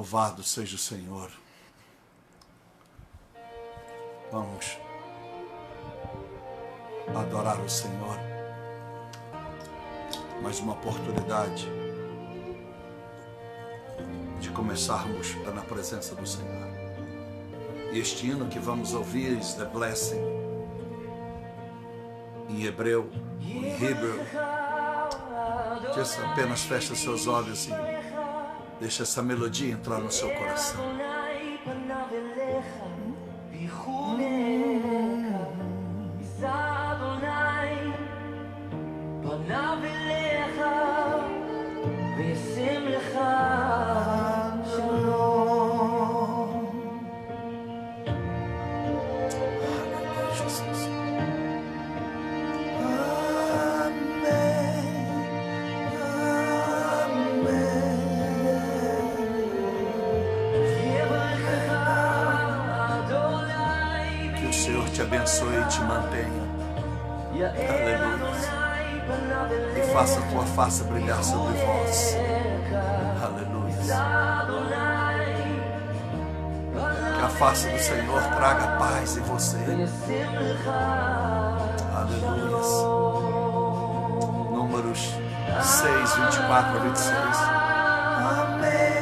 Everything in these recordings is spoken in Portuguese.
Louvado seja o Senhor. Vamos adorar o Senhor. Mais uma oportunidade de começarmos na presença do Senhor. E este hino que vamos ouvir, is the blessing, em hebreu, em Hebrew. Apenas feche seus olhos e deixa essa melodia entrar no seu coração. Te abençoe e te mantenha. Aleluia. E faça a tua face brilhar sobre vós. Aleluia. Que a face do Senhor traga paz em você. Aleluia. Números 6, 24 a 26. Amém.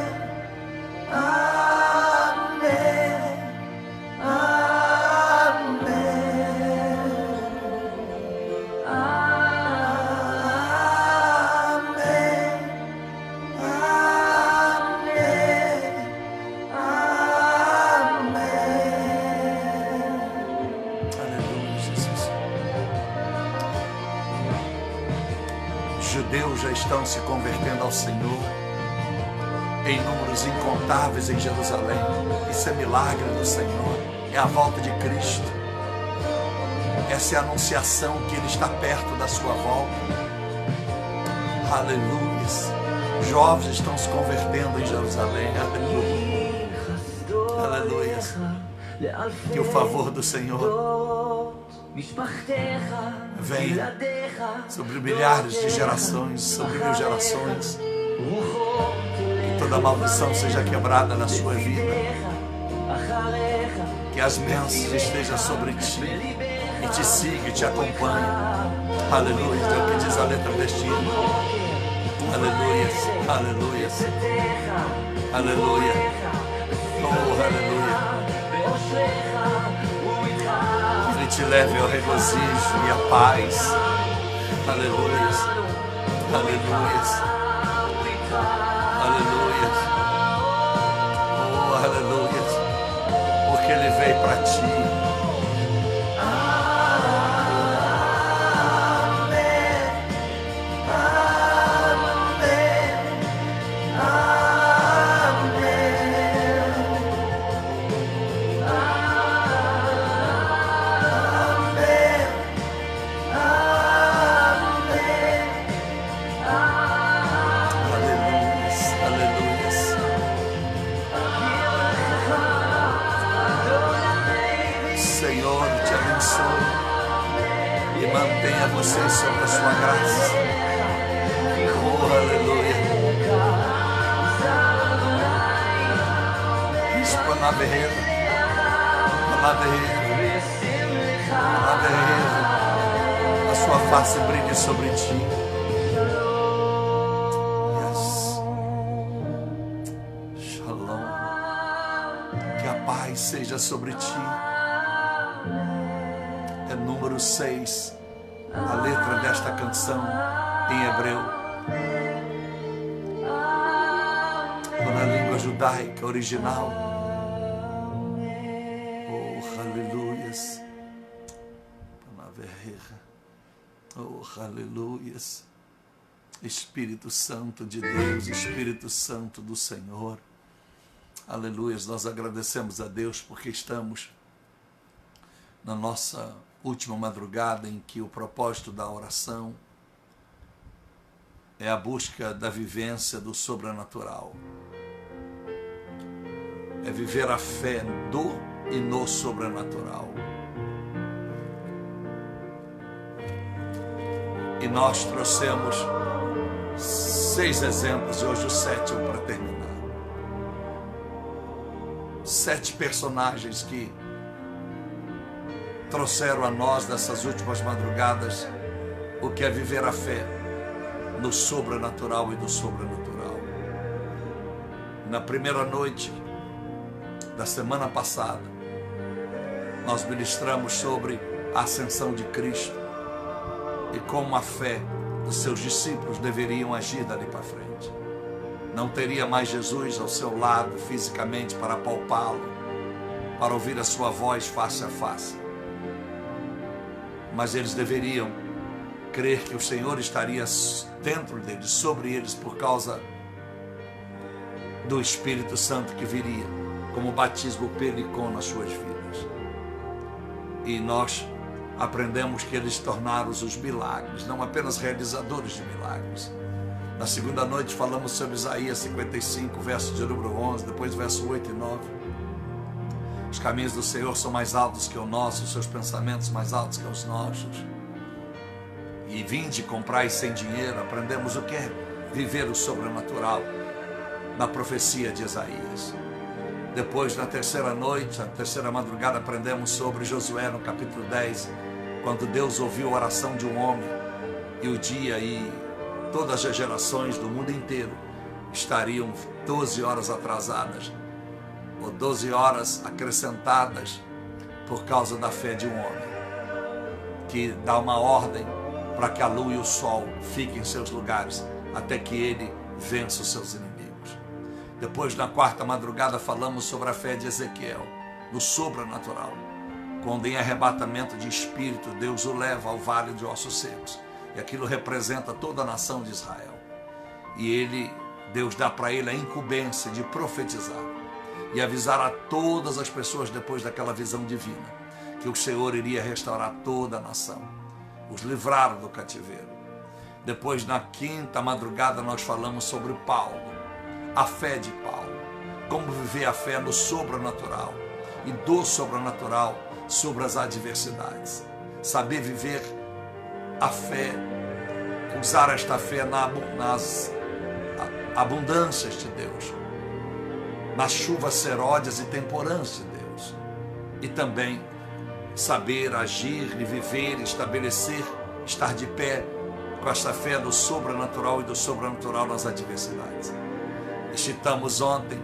Judeus já estão se convertendo ao Senhor em números incontáveis em Jerusalém. Isso é milagre do Senhor, é a volta de Cristo. Essa é a anunciação que Ele está perto da sua volta. Aleluia. Jovens estão se convertendo em Jerusalém. Aleluia. Aleluia. Que o favor do Senhor venha sobre milhares de gerações, sobre 1000 gerações. Que toda maldição seja quebrada na sua vida. Que as bênçãos estejam sobre ti e te siga e te acompanhe. Aleluia. É o que diz a letra deste hino. Aleluia. Aleluia. Aleluia. Oh, aleluia. Ele te leve ao regozijo e à paz. Aleluia. Aleluia. Aleluia. Oh, aleluia. Porque Ele veio para ti. Senhor, te abençoe e mantenha você sobre a sua graça. Oh, aleluia. A sua face brilhe sobre ti. Yes. Shalom. Que a paz seja sobre ti. É número 6, a letra desta canção em hebreu. Na língua judaica original. Oh, aleluias. Oh, aleluias. Espírito Santo de Deus, Espírito Santo do Senhor. Aleluias. Nós agradecemos a Deus porque estamos na nossa última madrugada em que o propósito da oração é a busca da vivência do sobrenatural. É viver a fé do e no sobrenatural. E nós trouxemos 6 exemplos e hoje o 7º para terminar. 7 personagens que trouxeram a nós nessas últimas madrugadas o que é viver a fé no sobrenatural e do sobrenatural. Na primeira noite da semana passada, nós ministramos sobre a ascensão de Cristo e como a fé dos seus discípulos deveriam agir dali para frente. Não teria mais Jesus ao seu lado fisicamente para apalpá-lo, para ouvir a sua voz face a face. Mas eles deveriam crer que o Senhor estaria dentro deles, sobre eles, por causa do Espírito Santo que viria, como batismo pelicon nas suas vidas. E nós aprendemos que eles tornaram os milagres, não apenas realizadores de milagres. Na segunda noite falamos sobre Isaías 55, verso de número 11, depois verso 8 e 9. Os caminhos do Senhor são mais altos que o nosso, os seus pensamentos mais altos que os nossos. E vinde, comprai sem dinheiro, aprendemos o que é viver o sobrenatural na profecia de Isaías. Depois, na terceira noite, na terceira madrugada, aprendemos sobre Josué no capítulo 10, quando Deus ouviu a oração de um homem, e o dia e todas as gerações do mundo inteiro estariam 12 horas atrasadas, ou 12 horas acrescentadas, por causa da fé de um homem, que dá uma ordem para que a lua e o sol fiquem em seus lugares, até que ele vença os seus inimigos. Depois, na quarta madrugada, falamos sobre a fé de Ezequiel, no sobrenatural, quando em arrebatamento de espírito, Deus o leva ao vale de ossos secos, e aquilo representa toda a nação de Israel. E Deus dá para ele a incumbência de profetizar e avisar a todas as pessoas, depois daquela visão divina, que o Senhor iria restaurar toda a nação, os livrar do cativeiro. Depois, na quinta madrugada, nós falamos sobre Paulo, a fé de Paulo, como viver a fé no sobrenatural e do sobrenatural sobre as adversidades. Saber viver a fé, usar esta fé nas abundâncias de Deus, nas chuvas seródias e temporãs de Deus, e também saber agir e viver, estabelecer, estar de pé com esta fé do sobrenatural e do sobrenatural nas adversidades. E citamos ontem,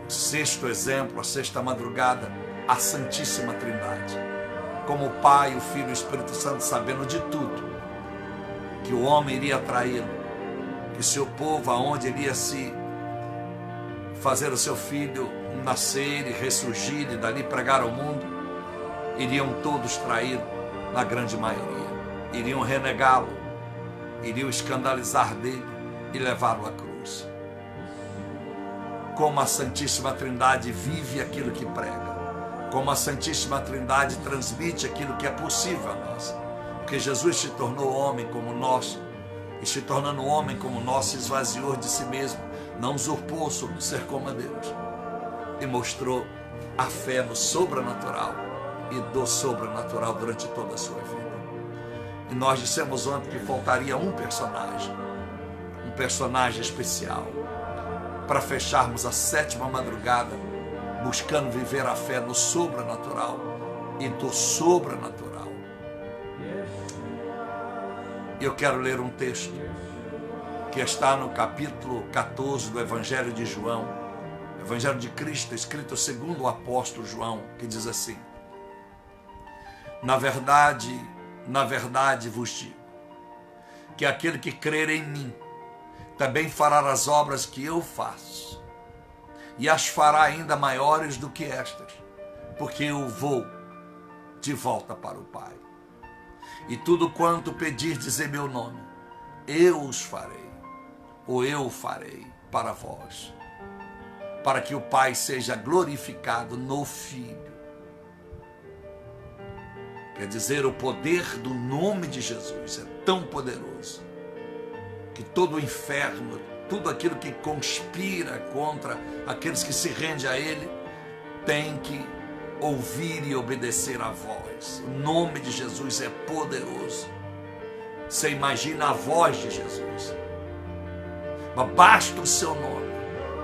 sexto exemplo, a sexta madrugada, a Santíssima Trindade, como o Pai, o Filho e o Espírito Santo, sabendo de tudo, que o homem iria traí-lo, que seu povo, aonde ele ia se fazer o seu filho nascer e ressurgir e dali pregar ao mundo, iriam todos traí-lo, na grande maioria, iriam renegá-lo, iriam escandalizar dele e levá-lo à cruz. Como a Santíssima Trindade vive aquilo que prega, como a Santíssima Trindade transmite aquilo que é possível a nós, porque Jesus se tornou homem como nós, e se tornando homem como nós, se esvaziou de si mesmo, não usurpou sobre ser como a Deus, e mostrou a fé no sobrenatural e do sobrenatural durante toda a sua vida. E nós dissemos ontem que faltaria um personagem especial, para fecharmos a sétima madrugada, buscando viver a fé no sobrenatural e do sobrenatural. Eu quero ler um texto que está no capítulo 14 do Evangelho de João, Evangelho de Cristo, escrito segundo o apóstolo João, que diz assim: na verdade vos digo, que aquele que crer em mim, também fará as obras que eu faço, e as fará ainda maiores do que estas, porque eu vou de volta para o Pai. E tudo quanto pedirdes em meu nome, eu os farei, ou eu farei para vós, para que o Pai seja glorificado no Filho. Quer dizer, o poder do nome de Jesus é tão poderoso que todo o inferno, tudo aquilo que conspira contra aqueles que se rendem a Ele, tem que ouvir e obedecer a voz. O nome de Jesus é poderoso. Você imagina a voz de Jesus. Mas basta o seu nome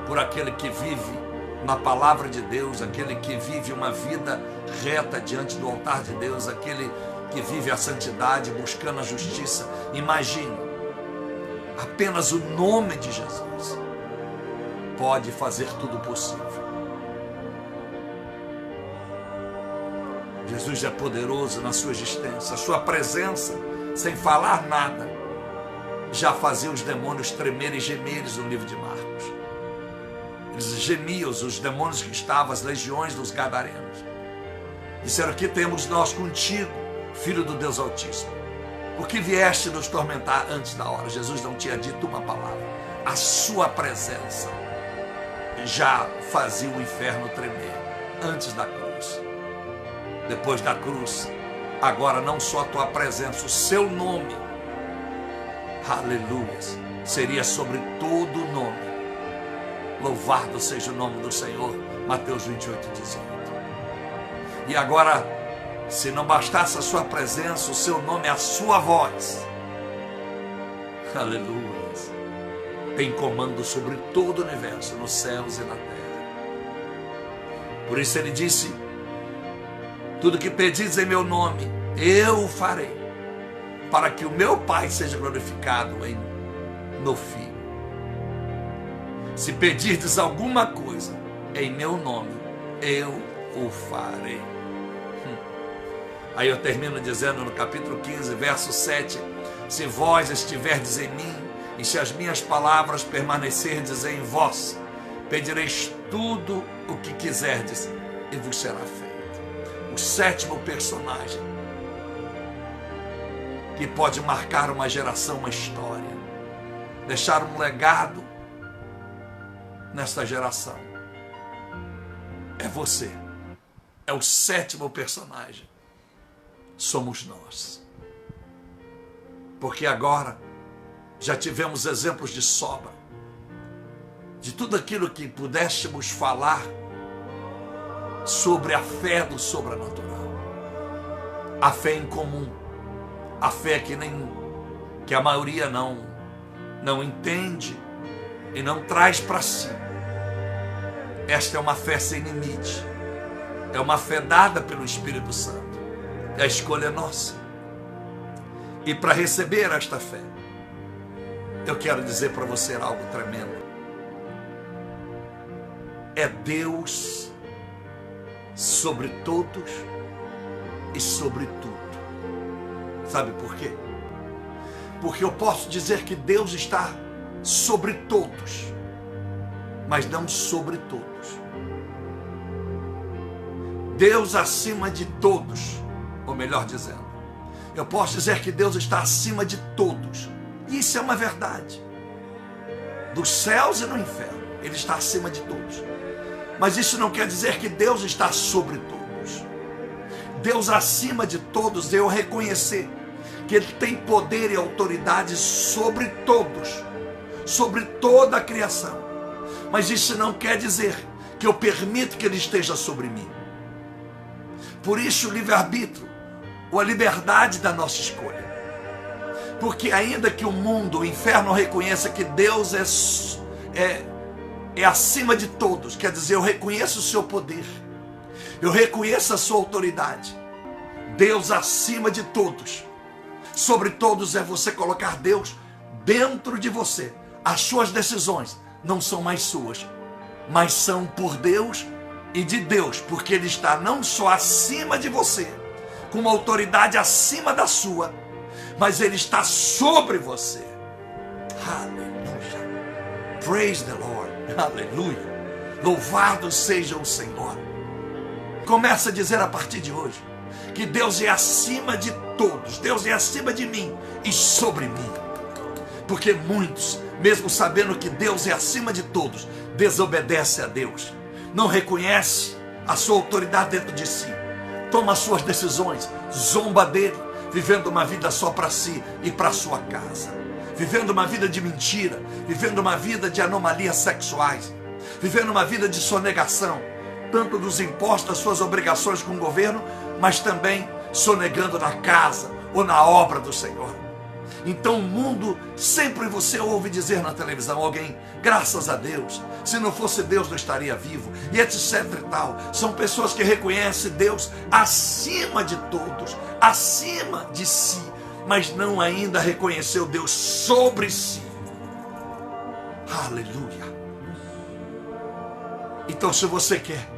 por aquele que vive na palavra de Deus, aquele que vive uma vida reta diante do altar de Deus, aquele que vive a santidade, buscando a justiça. Imagine, apenas o nome de Jesus pode fazer tudo possível. Jesus é poderoso na sua existência, a sua presença, sem falar nada, já fazia os demônios tremerem e gemerem no livro de Marcos. Eles gemiam, os demônios que estavam, as legiões dos gadarenos. Disseram: aqui temos nós contigo, Filho do Deus Altíssimo. Por que vieste nos tormentar antes da hora? Jesus não tinha dito uma palavra. A sua presença já fazia o inferno tremer antes da cruz. Depois da cruz, agora não só a tua presença, o seu nome, aleluia, seria sobre todo o nome. Louvado seja o nome do Senhor. Mateus 28, 18. E agora, se não bastasse a sua presença, o seu nome, a sua voz, aleluia, tem comando sobre todo o universo, nos céus e na terra. Por isso ele disse: tudo que pedis em meu nome, eu o farei, para que o meu Pai seja glorificado no Filho. Se pedirdes alguma coisa em meu nome, eu o farei. Aí eu termino dizendo no capítulo 15, verso 7, se vós estiverdes em mim, e se as minhas palavras permanecerdes em vós, pedireis tudo o que quiserdes, e vos será feito. O sétimo personagem que pode marcar uma geração, uma história, deixar um legado nesta geração, é você. É o sétimo personagem. Somos nós. Porque agora já tivemos exemplos de sobra de tudo aquilo que pudéssemos falar sobre a fé do sobrenatural, a fé em comum, a fé que a maioria não entende e não traz para si. Esta é uma fé sem limite, é uma fé dada pelo Espírito Santo, a escolha é nossa. E para receber esta fé, eu quero dizer para você algo tremendo. É Deus sobre todos e sobre tudo. Sabe por quê? Porque eu posso dizer que Deus está sobre todos, mas não sobre todos. Deus acima de todos, ou melhor dizendo, eu posso dizer que Deus está acima de todos. E isso é uma verdade. Dos céus e no inferno, Ele está acima de todos. Mas isso não quer dizer que Deus está sobre todos. Deus acima de todos, eu reconhecer que Ele tem poder e autoridade sobre todos, sobre toda a criação. Mas isso não quer dizer que eu permito que Ele esteja sobre mim. Por isso o livre-arbítrio, ou a liberdade da nossa escolha. Porque ainda que o mundo, o inferno reconheça que Deus é acima de todos, quer dizer, eu reconheço o seu poder, eu reconheço a sua autoridade. Deus acima de todos, sobre todos é você colocar Deus dentro de você. As suas decisões não são mais suas, mas são por Deus e de Deus, porque Ele está não só acima de você, com uma autoridade acima da sua, mas Ele está sobre você. Aleluia. Praise the Lord. Aleluia. Louvado seja o Senhor. Começa a dizer a partir de hoje que Deus é acima de todos, Deus é acima de mim e sobre mim. Porque muitos, mesmo sabendo que Deus é acima de todos, desobedecem a Deus, não reconhece a sua autoridade dentro de si, toma as suas decisões, zomba dele, vivendo uma vida só para si e para sua casa, vivendo uma vida de mentira, vivendo uma vida de anomalias sexuais, vivendo uma vida de sonegação, tanto dos impostos, das suas obrigações com o governo, mas também sonegando na casa ou na obra do Senhor. Então o mundo, sempre você ouve dizer na televisão, alguém, graças a Deus, se não fosse Deus não estaria vivo, e etc e tal. São pessoas que reconhecem Deus acima de todos, acima de si, mas não ainda reconheceu Deus sobre si. Aleluia. Então, se você quer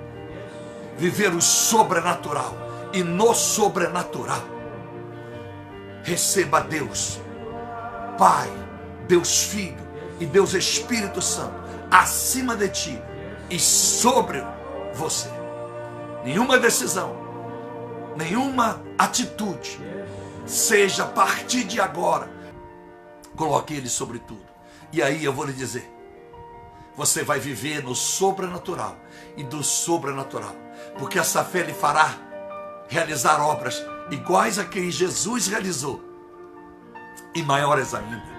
viver o sobrenatural e no sobrenatural, receba Deus Pai, Deus Filho e Deus Espírito Santo acima de ti e sobre você. Nenhuma decisão, nenhuma atitude, seja a partir de agora, coloque Ele sobre tudo. E aí eu vou lhe dizer, você vai viver no sobrenatural e do sobrenatural, porque essa fé lhe fará realizar obras iguais a que Jesus realizou e maiores ainda.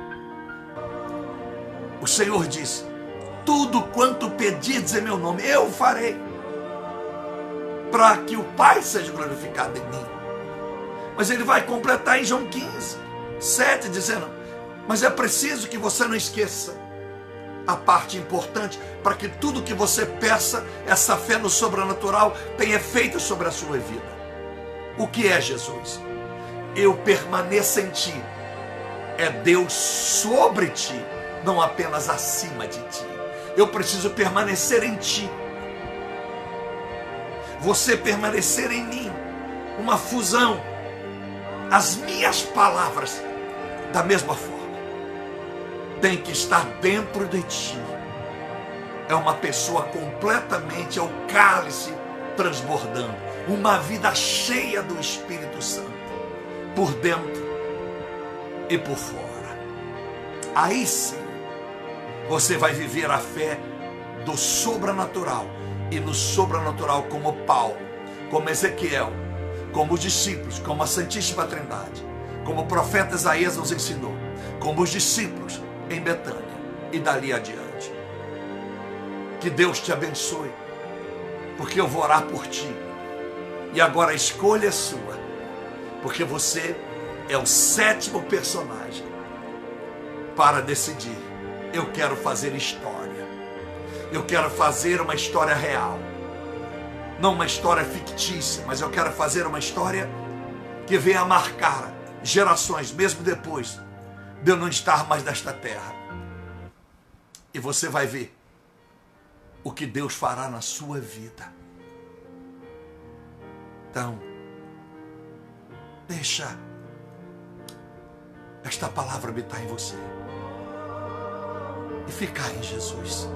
O Senhor disse, tudo quanto pedirdes em meu nome, eu farei, para que o Pai seja glorificado em mim. Mas ele vai completar em João 15, 7, dizendo, mas é preciso que você não esqueça a parte importante, para que tudo que você peça, essa fé no sobrenatural, tenha efeito sobre a sua vida. O que é Jesus? Eu permaneço em ti. É Deus sobre ti, não apenas acima de ti. Eu preciso permanecer em ti. Você permanecer em mim. Uma fusão. As minhas palavras, da mesma forma, tem que estar dentro de ti. É uma pessoa completamente, é o cálice transbordando. Uma vida cheia do Espírito Santo. Por dentro e por fora. Aí sim, você vai viver a fé do sobrenatural. E no sobrenatural como Paulo, como Ezequiel, como os discípulos, como a Santíssima Trindade, como o profeta Isaías nos ensinou, como os discípulos em Betânia e dali adiante. Que Deus te abençoe, porque eu vou orar por ti. E agora a escolha é sua, porque você é o 7º personagem para decidir. Eu quero fazer história. Eu quero fazer uma história real. Não uma história fictícia, mas eu quero fazer uma história que venha marcar gerações, mesmo depois de eu não estar mais nesta terra. E você vai ver o que Deus fará na sua vida. Então, deixa esta palavra habitar em você e ficar em Jesus.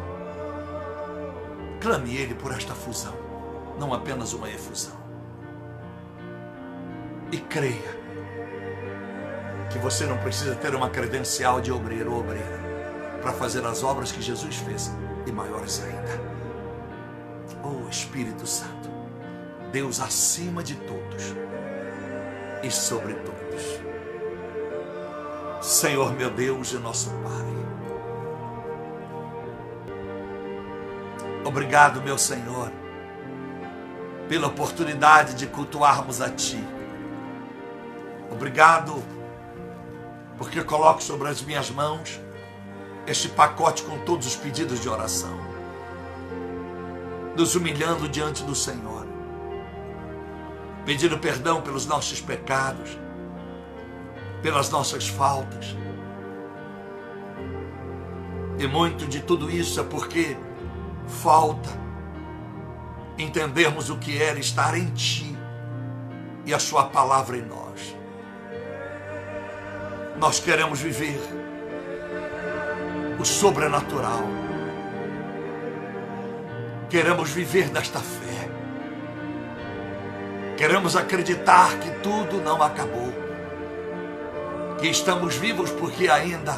Clame Ele por esta fusão, não apenas uma efusão. E creia que você não precisa ter uma credencial de obreiro ou obreira para fazer as obras que Jesus fez, e maiores ainda. Oh Espírito Santo, Deus acima de todos e sobre todos. Senhor meu Deus e nosso Pai, obrigado, meu Senhor, pela oportunidade de cultuarmos a Ti. Obrigado, porque coloco sobre as minhas mãos este pacote com todos os pedidos de oração, nos humilhando diante do Senhor, pedindo perdão pelos nossos pecados, pelas nossas faltas. E muito de tudo isso é porque falta entendermos o que é estar em Ti e a Sua palavra em nós. Nós queremos viver o sobrenatural. Queremos viver desta fé. Queremos acreditar que tudo não acabou, que estamos vivos porque ainda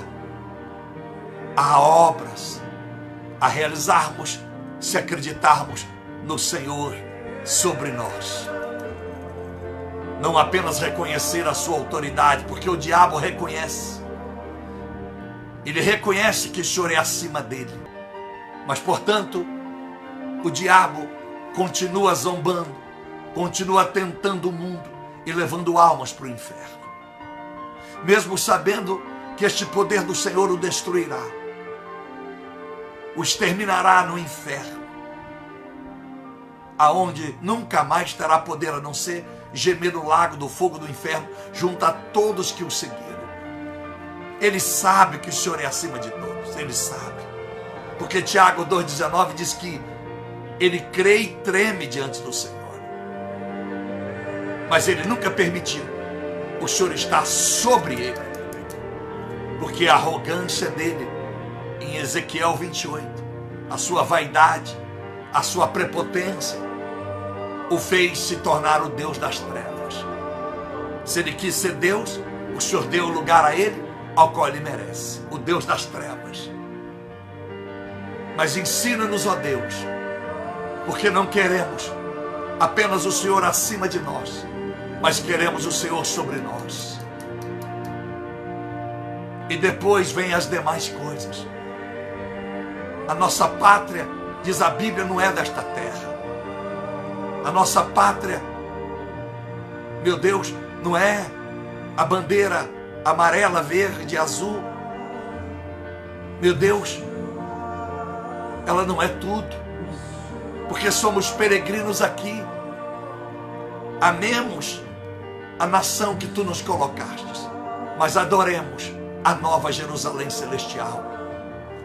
há obras a realizarmos se acreditarmos no Senhor sobre nós. Não apenas reconhecer a sua autoridade, porque o diabo reconhece. Ele reconhece que o Senhor é acima dele. Mas, portanto, o diabo continua zombando, continua tentando o mundo e levando almas para o inferno. mesmo sabendo que este poder do Senhor o destruirá, o exterminará no inferno, aonde nunca mais terá poder a não ser gemer no lago do fogo do inferno, junto a todos que o seguiram. Ele sabe que o Senhor é acima de todos, ele sabe, porque Tiago 2,19 diz que ele crê e treme diante do Senhor, mas ele nunca permitiu o Senhor estar sobre ele, porque a arrogância dele, em Ezequiel 28, a sua vaidade, a sua prepotência, o fez se tornar o Deus das trevas. Se ele quis ser Deus, o Senhor deu lugar a ele, ao qual ele merece, o Deus das trevas. Mas ensina-nos, ó Deus, porque não queremos apenas o Senhor acima de nós, mas queremos o Senhor sobre nós. E depois vem as demais coisas. A nossa pátria, diz a Bíblia, não é desta terra. A nossa pátria, meu Deus, não é a bandeira amarela, verde, azul. Meu Deus, ela não é tudo, porque somos peregrinos aqui. Amemos a nação que tu nos colocastes, mas adoremos a nova Jerusalém celestial.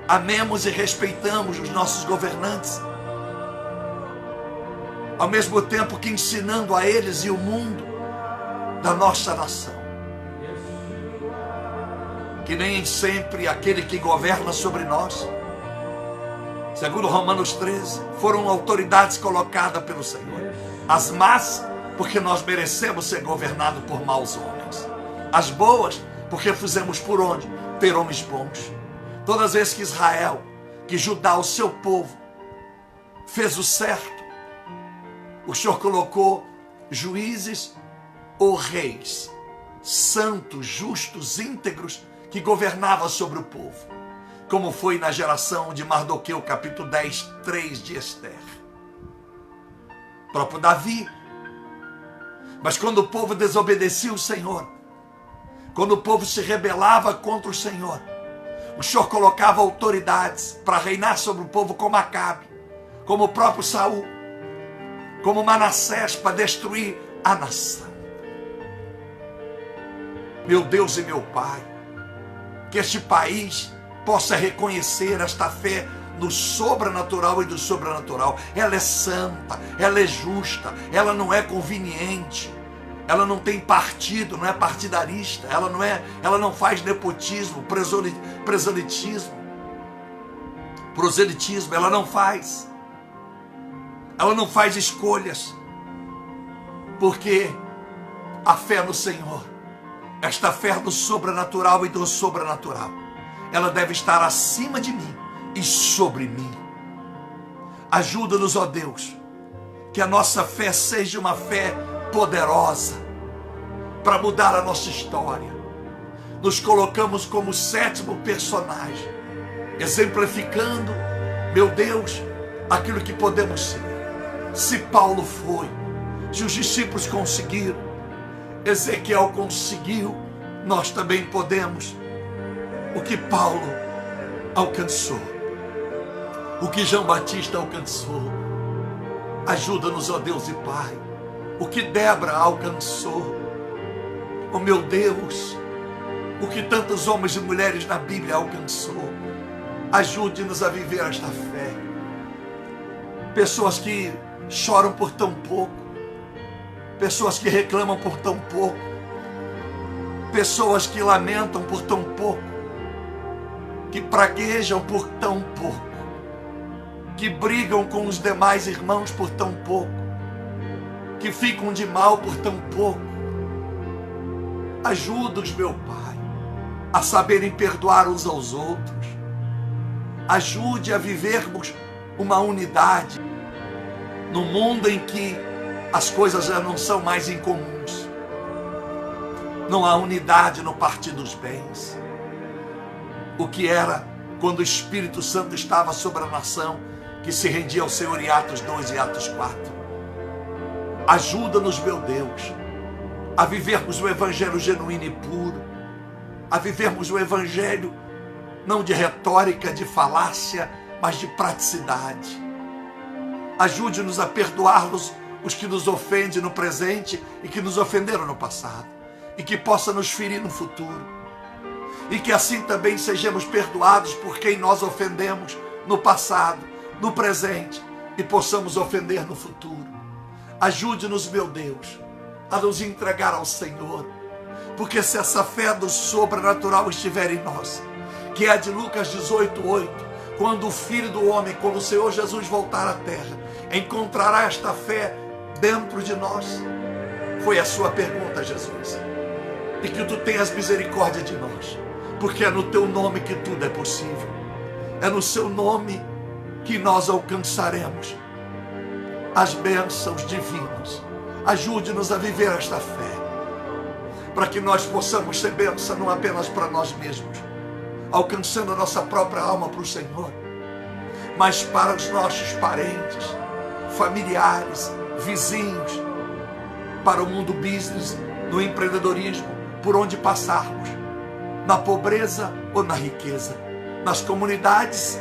Amemos e respeitamos os nossos governantes, ao mesmo tempo que ensinando a eles e o mundo da nossa nação, que nem sempre aquele que governa sobre nós, segundo Romanos 13, foram autoridades colocadas pelo Senhor. As más, porque nós merecemos ser governados por maus homens. As boas, porque fizemos por onde? Ter homens bons. Todas as vezes que Israel, que Judá, o seu povo, fez o certo, o Senhor colocou juízes ou reis, santos, justos, íntegros, que governavam sobre o povo, como foi na geração de Mardoqueu, capítulo 10, 3 de Esther. O próprio Davi. Mas quando o povo desobedecia o Senhor, quando o povo se rebelava contra o Senhor, o Senhor colocava autoridades para reinar sobre o povo, como Acabe, como o próprio Saul, como Manassés, para destruir a nação. Meu Deus e meu Pai, que este país possa reconhecer esta fé no sobrenatural e do sobrenatural. Ela é santa, ela é justa, ela não é conveniente, ela não tem partido, não é partidarista, ela não faz nepotismo, proselitismo, ela não faz escolhas, porque a fé no Senhor, esta fé no sobrenatural e do sobrenatural, ela deve estar acima de mim e sobre mim. Ajuda-nos, ó Deus, que a nossa fé seja uma fé poderosa para mudar a nossa história. Nos colocamos como sétimo personagem, exemplificando, meu Deus, aquilo que podemos ser. Se Paulo foi, se os discípulos conseguiram, Ezequiel conseguiu, nós também podemos. O que Paulo alcançou, o que João Batista alcançou, ajuda-nos, ó Deus e Pai. O que Débora alcançou, oh meu Deus, o que tantos homens e mulheres na Bíblia alcançou, ajude-nos a viver esta fé. Pessoas que choram por tão pouco, pessoas que reclamam por tão pouco, pessoas que lamentam por tão pouco, que praguejam por tão pouco, que brigam com os demais irmãos por tão pouco, que ficam de mal por tão pouco. Ajuda-os, meu Pai, a saberem perdoar uns aos outros. Ajude a vivermos uma unidade no mundo em que as coisas já não são mais incomuns. Não há unidade no partir dos bens. O que era quando o Espírito Santo estava sobre a nação que se rendia ao Senhor em Atos 2 e Atos 4. Ajuda-nos, meu Deus, a vivermos o Evangelho genuíno e puro, a vivermos o Evangelho, não de retórica, de falácia, mas de praticidade. Ajude-nos a perdoar-nos os que nos ofendem no presente e que nos ofenderam no passado, e que possa nos ferir no futuro, e que assim também sejamos perdoados por quem nós ofendemos no passado, no presente, e possamos ofender no futuro. Ajude-nos, meu Deus, a nos entregar ao Senhor, porque se essa fé do sobrenatural estiver em nós, que é a de Lucas 18:8, quando o Filho do Homem, quando o Senhor Jesus voltar à terra, encontrará esta fé dentro de nós? Foi a sua pergunta, Jesus. E que tu tenhas misericórdia de nós, porque é no teu nome que tudo é possível. É no seu nome que nós alcançaremos as bênçãos divinas. Ajude-nos a viver esta fé, para que nós possamos ser bênção não apenas para nós mesmos, alcançando a nossa própria alma para o Senhor, mas para os nossos parentes, familiares, vizinhos, para o mundo business, no empreendedorismo, por onde passarmos, na pobreza ou na riqueza, nas comunidades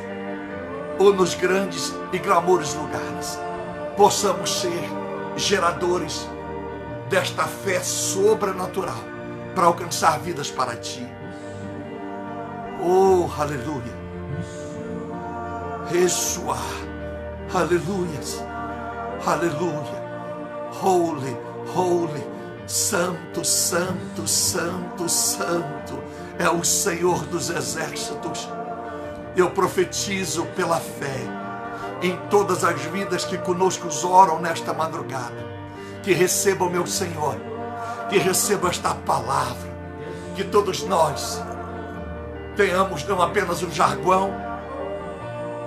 ou nos grandes e glamouros lugares, possamos ser geradores desta fé sobrenatural para alcançar vidas para ti. Oh, aleluia. Yeshua, aleluias, aleluia. Holy, holy, santo, santo, santo, santo é o Senhor dos exércitos. Eu profetizo pela fé em todas as vidas que conosco oram nesta madrugada, que recebam, meu Senhor, que recebam esta palavra, que todos nós tenhamos não apenas um jargão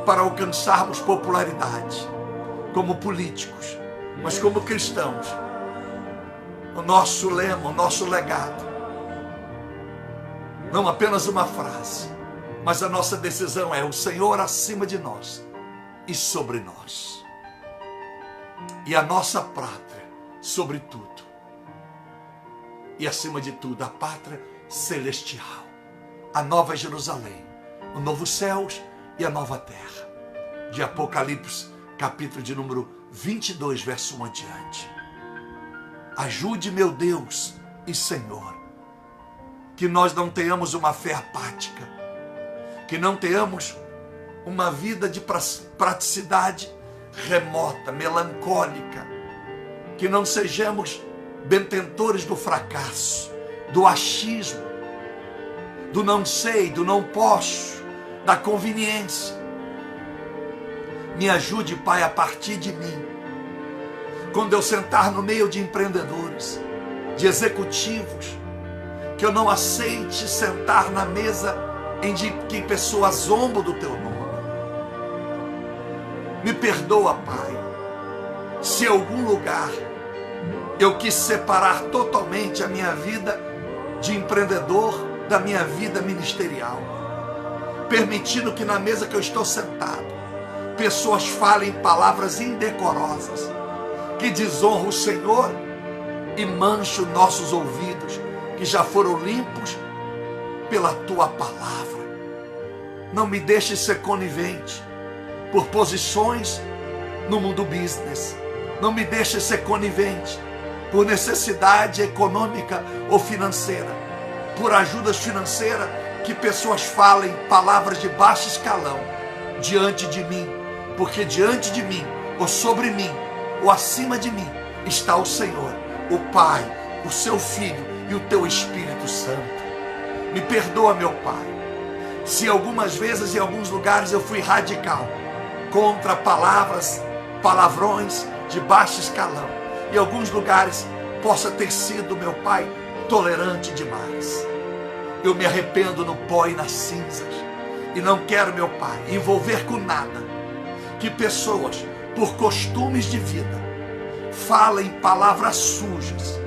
para alcançarmos popularidade como políticos, mas como cristãos. O nosso lema, o nosso legado, não apenas uma frase, mas a nossa decisão é o Senhor acima de nós e sobre nós, e a nossa pátria sobre tudo, e acima de tudo a pátria celestial, a nova Jerusalém, o novo céus e a nova terra, de Apocalipse, capítulo de número 22, verso 1 adiante. Ajude, meu Deus e Senhor, que nós não tenhamos uma fé apática, que não tenhamos uma vida de praticidade remota, melancólica, que não sejamos bententores do fracasso, do achismo, do não sei, do não posso, da conveniência. Me ajude, Pai, a partir de mim, quando eu sentar no meio de empreendedores, de executivos, que eu não aceite sentar na mesa em que pessoas zombam do teu nome. Me perdoa, Pai, se em algum lugar eu quis separar totalmente a minha vida de empreendedor da minha vida ministerial, permitindo que na mesa que eu estou sentado, pessoas falem palavras indecorosas, que desonram o Senhor e manchem nossos ouvidos, que já foram limpos pela tua palavra. Não me deixe ser conivente por posições no mundo business. Não me deixe ser conivente por necessidade econômica ou financeira, por ajudas financeiras, que pessoas falem palavras de baixo escalão diante de mim, porque diante de mim, ou sobre mim, ou acima de mim, está o Senhor, o Pai, o seu Filho e o teu Espírito Santo. Me perdoa, meu Pai, se algumas vezes em alguns lugares eu fui radical contra palavrões de baixo escalão, em alguns lugares possa ter sido, meu Pai, tolerante demais. Eu me arrependo no pó e nas cinzas, e não quero, meu Pai, envolver com nada que pessoas, por costumes de vida, falem palavras sujas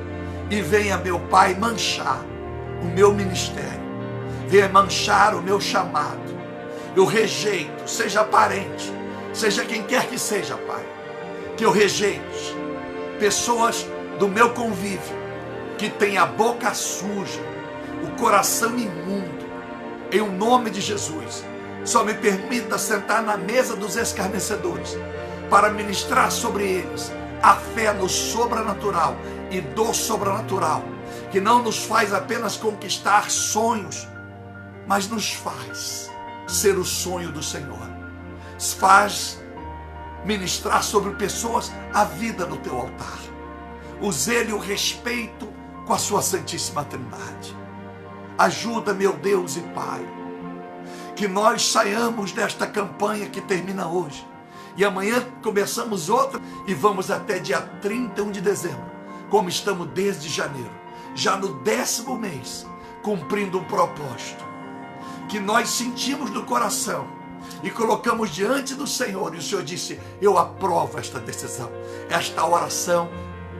e venha, meu Pai, manchar o meu ministério, venha manchar o meu chamado. Eu rejeito, seja parente, seja quem quer que seja, Pai, que eu rejeite pessoas do meu convívio que têm a boca suja, o coração imundo. Em o nome de Jesus, só me permita sentar na mesa dos escarnecedores para ministrar sobre eles a fé no sobrenatural e do sobrenatural, que não nos faz apenas conquistar sonhos, mas nos faz ser o sonho do Senhor. Faz ministrar sobre pessoas a vida no teu altar, o zelo e o respeito com a sua Santíssima Trindade. Ajuda, meu Deus e Pai, que nós saiamos desta campanha que termina hoje, e amanhã começamos outra e vamos até dia 31 de dezembro, como estamos desde janeiro, já no 10º mês, cumprindo um propósito que nós sentimos no coração e colocamos diante do Senhor, e o Senhor disse: eu aprovo esta decisão, esta oração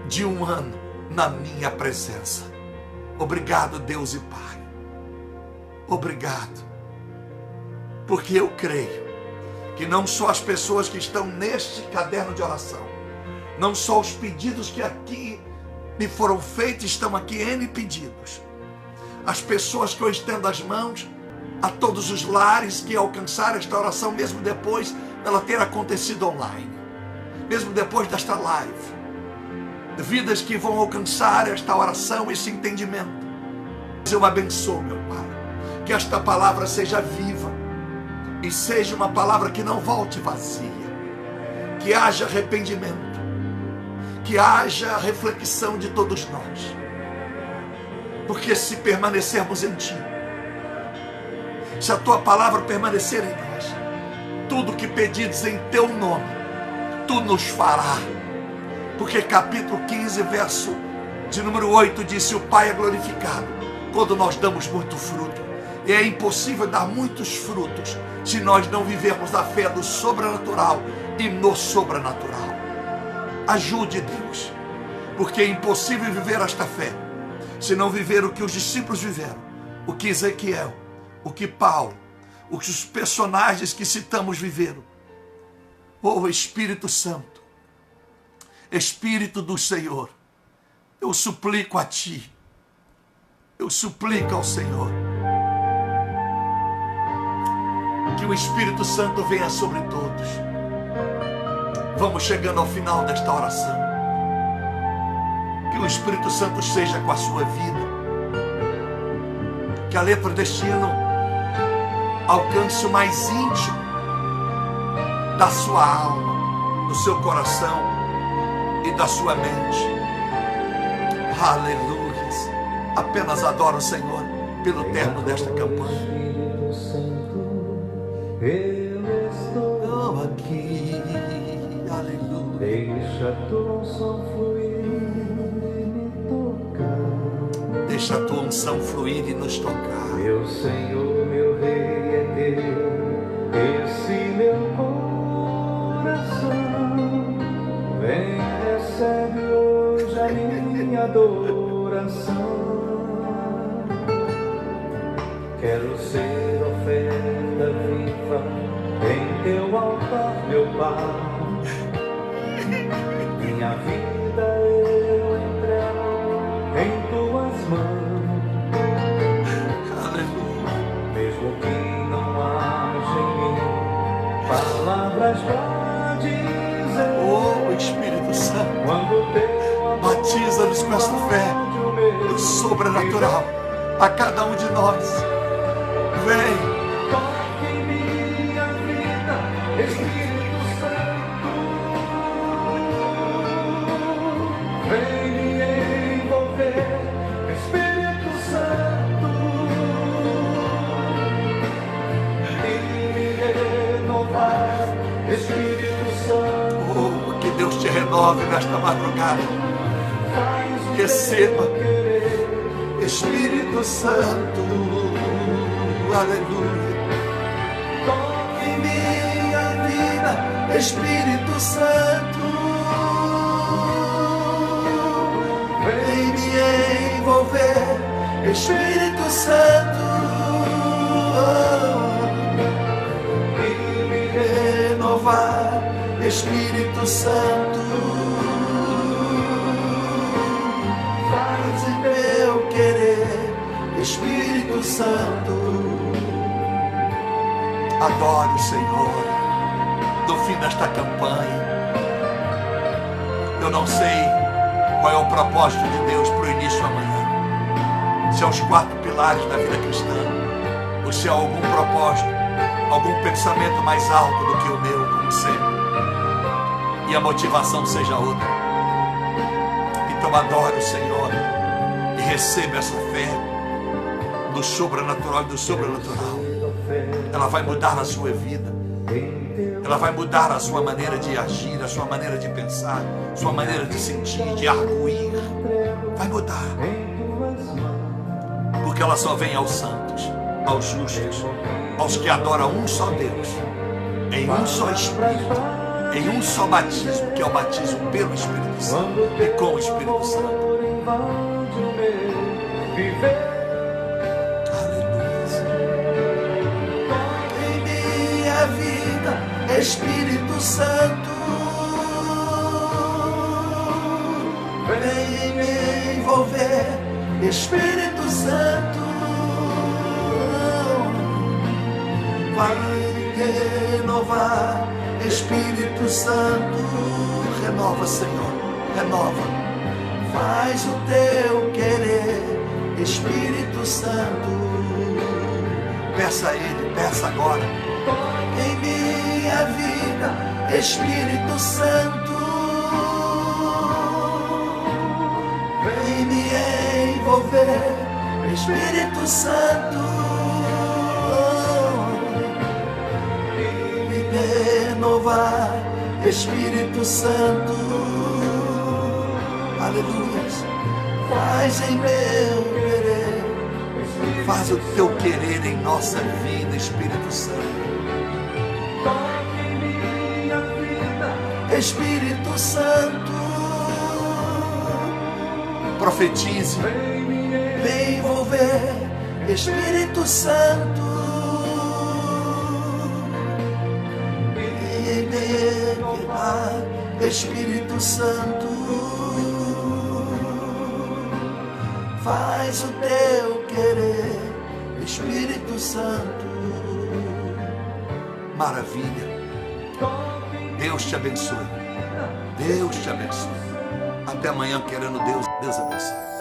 de 1 ano na minha presença. Obrigado, Deus e Pai, obrigado, porque eu creio que não só as pessoas que estão neste caderno de oração, não só os pedidos que aqui me foram feitos, estão aqui N pedidos, as pessoas que eu estendo as mãos a todos os lares que alcançaram esta oração, mesmo depois dela ter acontecido online, mesmo depois desta live, vidas que vão alcançar esta oração, esse entendimento. Eu abençoo, meu Pai, que esta palavra seja viva e seja uma palavra que não volte vazia, que haja arrependimento, que haja reflexão de todos nós, porque se permanecermos em Ti, se a Tua palavra permanecer em nós, tudo que pedides em Teu nome, Tu nos fará, porque capítulo 15, verso de número 8 diz: o Pai é glorificado quando nós damos muito fruto, e é impossível dar muitos frutos se nós não vivermos a fé do sobrenatural e no sobrenatural. Ajude, Deus, porque é impossível viver esta fé se não viver o que os discípulos viveram, o que Ezequiel, o que Paulo, o que os personagens que citamos viveram. Oh, Espírito Santo, Espírito do Senhor, eu suplico a Ti, eu suplico ao Senhor, que o Espírito Santo venha sobre todos. Vamos chegando ao final desta oração. Que o Espírito Santo seja com a sua vida, que a letra deste hino alcance o mais íntimo da sua alma, do seu coração e da sua mente. Aleluia. Apenas adoro o Senhor pelo término desta campanha. Eu estou aqui, aleluia. Deixa a tua unção fluir e me tocar. Deixa a tua unção fluir e nos tocar. Meu Senhor, meu Rei é teu, esse meu coração. Vem, recebe hoje a minha adoração. Quero ser oferta viva em teu altar, meu Pai. Minha vida eu entrego em tuas mãos. Aleluia. Mesmo que não haja em mim palavras pra dizer. Oh, Espírito Santo, Quando teu amor batiza-nos com esta fé do sobrenatural a cada um de nós. Vem, toque em minha vida, Espírito Santo. Vem me envolver, Espírito Santo, e me renovar, Espírito Santo. oh, que Deus te renove nesta madrugada. Faz o Receba, teu querer, Espírito Santo. Aleluia. Toque em minha vida, Espírito Santo. Vem me envolver, Espírito Santo. E me renovar, Espírito Santo. Faz o meu querer, Espírito Espírito Santo. Adore o Senhor. No fim desta campanha, eu não sei qual é o propósito de Deus para o início amanhã. Se é os 4 pilares da vida cristã, ou se é algum propósito, algum pensamento mais alto do que o meu, como sempre, e a motivação seja outra. Então adore o Senhor e receba essa fé do sobrenatural e do sobrenatural. Ela vai mudar a sua vida. Ela vai mudar a sua maneira de agir, a sua maneira de pensar, a sua maneira de sentir, de arguir. Vai mudar. Porque ela só vem aos santos, aos justos, aos que adoram um só Deus, em um só Espírito, em um só batismo, que é o batismo pelo Espírito Santo e com o Espírito Santo. Espírito Santo, vem me envolver. Espírito Santo, vai renovar. Espírito Santo, renova, Senhor, renova. Faz o teu querer, Espírito Santo. Peça a Ele, peça agora. Em minha vida, Espírito Santo, vem me envolver, Espírito Santo, me renovar, Espírito Santo, aleluia. Faz em meu querer, faz o teu querer em nossa vida, Espírito Santo. Espírito Santo, profetize, vem envolver, Espírito Santo, vem me guiar, Espírito Santo, faz o teu querer, Espírito Santo, maravilha. Deus te abençoe. Deus te abençoe. Até amanhã, querendo Deus. Deus abençoe.